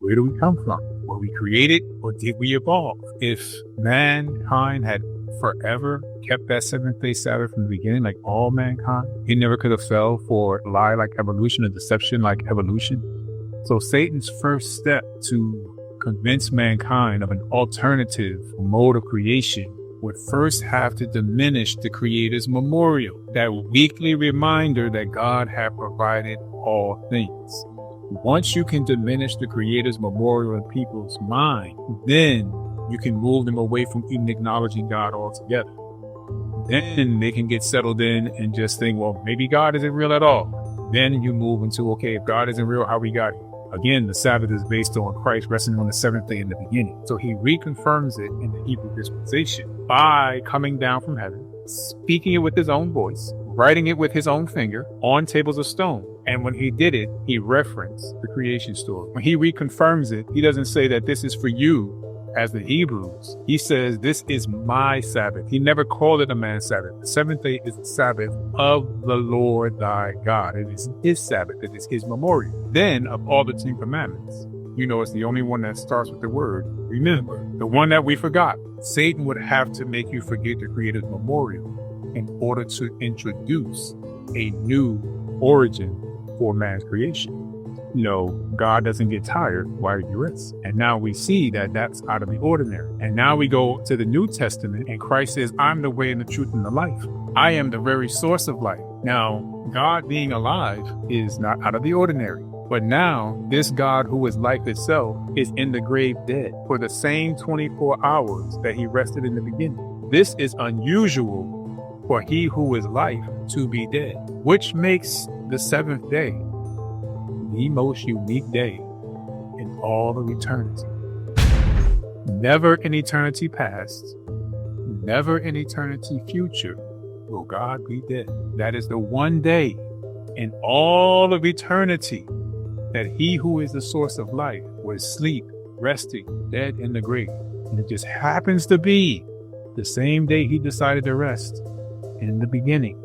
Where do we come from? Were we created or did we evolve? If mankind had forever kept that seventh-day Sabbath from the beginning, like all mankind, he never could have fell for a lie like evolution, a deception like evolution. So Satan's first step to convince mankind of an alternative mode of creation would first have to diminish the Creator's memorial, that weekly reminder that God had provided all things. Once you can diminish the Creator's memorial in people's mind, then you can move them away from even acknowledging God altogether. Then they can get settled in and just think, well, maybe God isn't real at all. Then you move into, okay, if God isn't real, how we got here? Again, the Sabbath is based on Christ resting on the seventh day in the beginning. So he reconfirms it in the Hebrew dispensation by coming down from heaven, speaking it with his own voice, writing it with his own finger on tables of stone. And when he did it, he referenced the creation story. When he reconfirms it, he doesn't say that this is for you as the Hebrews. He says, this is my Sabbath. He never called it a man's Sabbath. The seventh day is the Sabbath of the Lord thy God. It is his Sabbath. It is his memorial. Then of all the 10 commandments, you know, it's the only one that starts with the word remember, the one that we forgot. Satan would have to make you forget the Creator's memorial in order to introduce a new origin for man's creation. You know, God doesn't get tired while he rests. And now we see that that's out of the ordinary. And now we go to the New Testament and Christ says, I'm the way and the truth and the life. I am the very source of life. Now, God being alive is not out of the ordinary. But now this God who is life itself is in the grave dead for the same 24 hours that he rested in the beginning. This is unusual for he who is life to be dead, which makes the seventh day the most unique day in all of eternity. Never in eternity past, never in eternity future will God be dead. That is the one day in all of eternity that he who is the source of life was asleep, resting, dead in the grave. And it just happens to be the same day he decided to rest in the beginning.